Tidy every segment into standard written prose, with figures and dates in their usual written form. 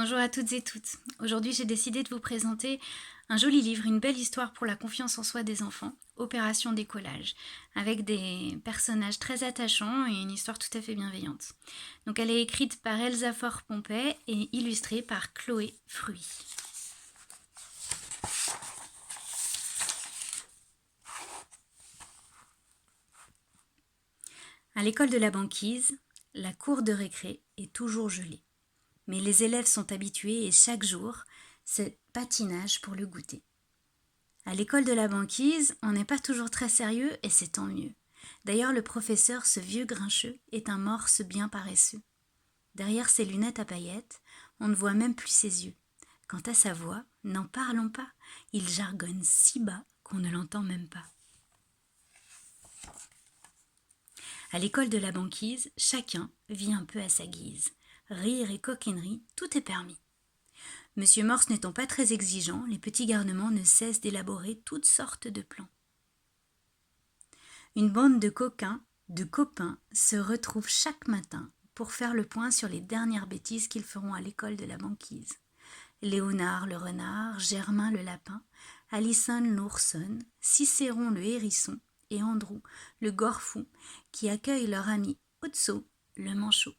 Bonjour à toutes et toutes. Aujourd'hui, j'ai décidé de vous présenter un joli livre, une belle histoire pour la confiance en soi des enfants, Opération Décollage, avec des personnages très attachants et une histoire tout à fait bienveillante. Donc, elle est écrite par Elsa Faure-Pompey et illustrée par Chloé Fruit. À l'école de la banquise, la cour de récré est toujours gelée. Mais les élèves sont habitués et chaque jour, c'est patinage pour le goûter. À l'école de la banquise, on n'est pas toujours très sérieux et c'est tant mieux. D'ailleurs, le professeur, ce vieux grincheux, est un morse bien paresseux. Derrière ses lunettes à paillettes, on ne voit même plus ses yeux. Quant à sa voix, n'en parlons pas, il jargonne si bas qu'on ne l'entend même pas. À l'école de la banquise, chacun vit un peu à sa guise. Rire et coquinerie, tout est permis. Monsieur Morse n'étant pas très exigeant, les petits garnements ne cessent d'élaborer toutes sortes de plans. Une bande de coquins, de copains, se retrouve chaque matin pour faire le point sur les dernières bêtises qu'ils feront à l'école de la banquise. Léonard le renard, Germain le lapin, Alison l'oursonne, Cicéron le hérisson et Andrew le gorfou qui accueillent leur ami Otso le manchot.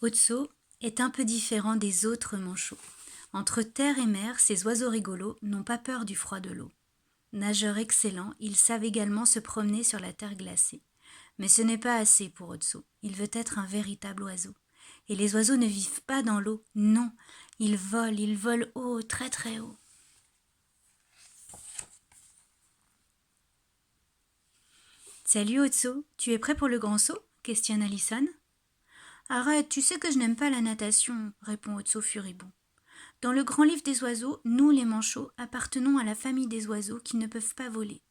Otso est un peu différent des autres manchots. Entre terre et mer, ces oiseaux rigolos n'ont pas peur du froid de l'eau. Nageurs excellents, ils savent également se promener sur la terre glacée. Mais ce n'est pas assez pour Otso. Il veut être un véritable oiseau. Et les oiseaux ne vivent pas dans l'eau, non. Ils volent haut, très très haut. Salut Otso, tu es prêt pour le grand saut questionne Alison. Arrête, tu sais que je n'aime pas la natation, répond Otso furibond. Dans le grand livre des oiseaux, nous les manchots appartenons à la famille des oiseaux qui ne peuvent pas voler.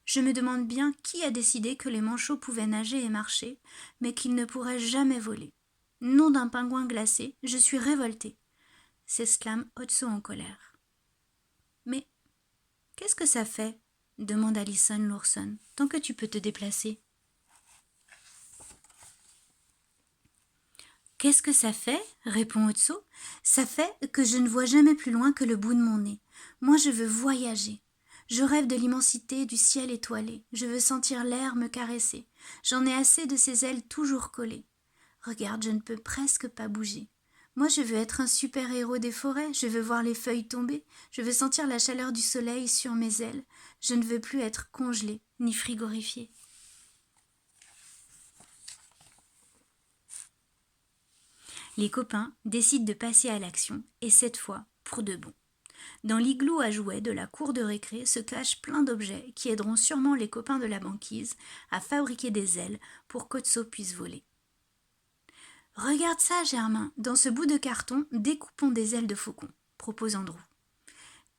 Je me demande bien qui a décidé que les manchots pouvaient nager et marcher, mais qu'ils ne pourraient jamais voler. Nom d'un pingouin glacé, je suis révoltée, s'exclame Otso en colère. Mais qu'est-ce que ça fait demande Alison l'ourson, tant que tu peux te déplacer. Qu'est-ce que ça fait répond Otso. Ça fait que je ne vois jamais plus loin que le bout de mon nez. Moi, je veux voyager. Je rêve de l'immensité du ciel étoilé. Je veux sentir l'air me caresser. J'en ai assez de ces ailes toujours collées. Regarde, je ne peux presque pas bouger. Moi, je veux être un super-héros des forêts. Je veux voir les feuilles tomber. Je veux sentir la chaleur du soleil sur mes ailes. Je ne veux plus être congelée ni frigorifiée. Les copains décident de passer à l'action, et cette fois, pour de bon. Dans l'igloo à jouets de la cour de récré se cachent plein d'objets qui aideront sûrement les copains de la banquise à fabriquer des ailes pour qu'Otso puisse voler. Regarde ça, Germain, dans ce bout de carton, découpons des ailes de faucon, propose Andrew.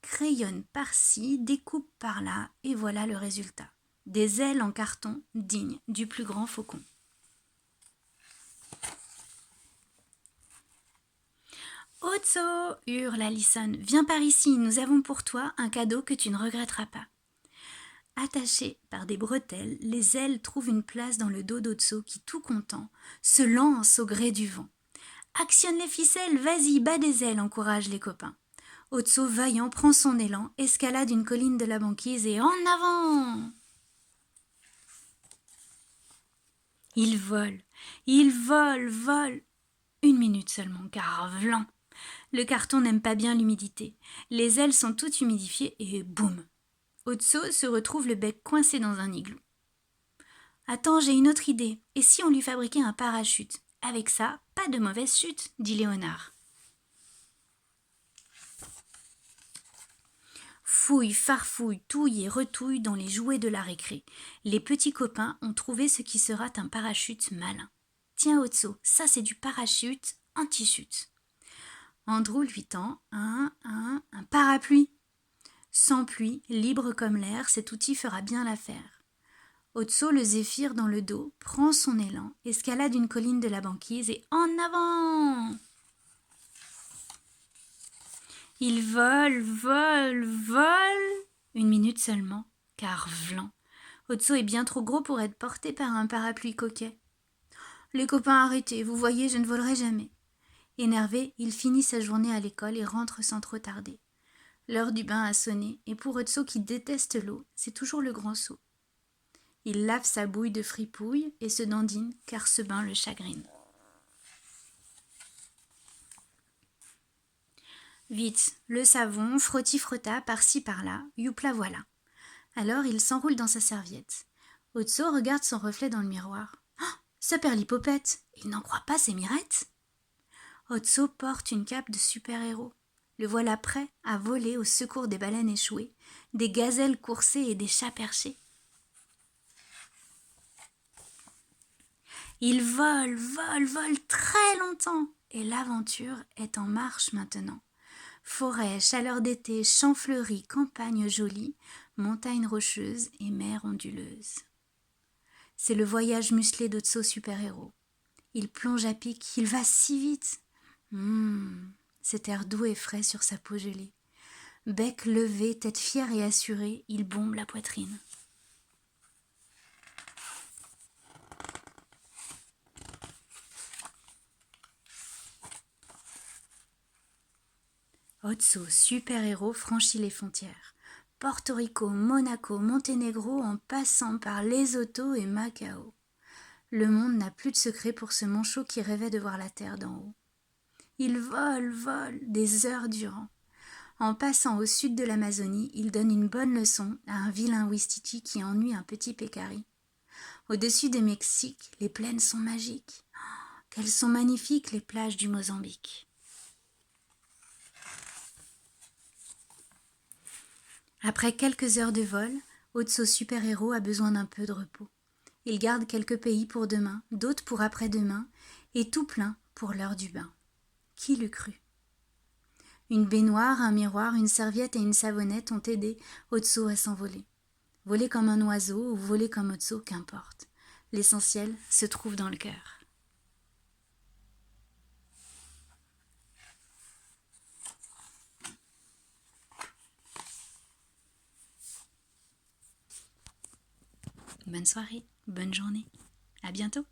Crayonne par-ci, découpe par-là, et voilà le résultat. Des ailes en carton dignes du plus grand faucon. Otso, hurle Alison, viens par ici, nous avons pour toi un cadeau que tu ne regretteras pas. Attachées par des bretelles, les ailes trouvent une place dans le dos d'Otso qui, tout content, se lance au gré du vent. Actionne les ficelles, vas-y, bats des ailes, encourage les copains. Otso, vaillant, prend son élan, escalade une colline de la banquise et en avant! Il vole, vole. Une minute seulement, car vlan! Le carton n'aime pas bien l'humidité. Les ailes sont toutes humidifiées et boum! Otso se retrouve le bec coincé dans un igloo. Attends, j'ai une autre idée. Et si on lui fabriquait un parachute? Avec ça, pas de mauvaise chute, dit Léonard. Fouille, farfouille, touille et retouille dans les jouets de la récré. Les petits copains ont trouvé ce qui sera un parachute malin. Tiens Otso, ça c'est du parachute anti-chute. Andrew lui tend un parapluie. Sans pluie, libre comme l'air, cet outil fera bien l'affaire. Otso, le zéphyr dans le dos, prend son élan, escalade une colline de la banquise et en avant! Il vole. Une minute seulement, car vlan. Otso est bien trop gros pour être porté par un parapluie coquet. Les copains, arrêtez, vous voyez, je ne volerai jamais. Énervé, il finit sa journée à l'école et rentre sans trop tarder. L'heure du bain a sonné, et pour Otso qui déteste l'eau, c'est toujours le grand seau. Il lave sa bouille de fripouille et se dandine, car ce bain le chagrine. Vite, le savon, frotti-frotta, par-ci par-là, youpla voilà. Alors il s'enroule dans sa serviette. Otso regarde son reflet dans le miroir. Oh, sa perlipopette, il n'en croit pas ses mirettes. Otso porte une cape de super-héros. Le voilà prêt à voler au secours des baleines échouées, des gazelles coursées et des chats perchés. Il vole très longtemps, et l'aventure est en marche maintenant. Forêt, chaleur d'été, champs fleuris, campagne jolie, montagnes rocheuses et mer onduleuse. C'est le voyage musclé d'Otso super-héros. Il plonge à pic, il va si vite. Cet air doux et frais sur sa peau gelée. Bec levé, tête fière et assurée, il bombe la poitrine. Otso, super-héros, franchit les frontières. Porto Rico, Monaco, Monténégro, en passant par Lesotho et Macao. Le monde n'a plus de secret pour ce manchot qui rêvait de voir la terre d'en haut. Il vole, des heures durant. En passant au sud de l'Amazonie, il donne une bonne leçon à un vilain Ouistiti qui ennuie un petit pécari. Au-dessus du Mexique, les plaines sont magiques. Oh, qu'elles sont magnifiques, les plages du Mozambique. Après quelques heures de vol, Otso super-héros a besoin d'un peu de repos. Il garde quelques pays pour demain, d'autres pour après-demain, et tout plein pour l'heure du bain. Qui l'eût cru? Une baignoire, un miroir, une serviette et une savonnette ont aidé Otso à s'envoler. Voler comme un oiseau ou voler comme Otso, qu'importe. L'essentiel se trouve dans le cœur. Bonne soirée, bonne journée. À bientôt.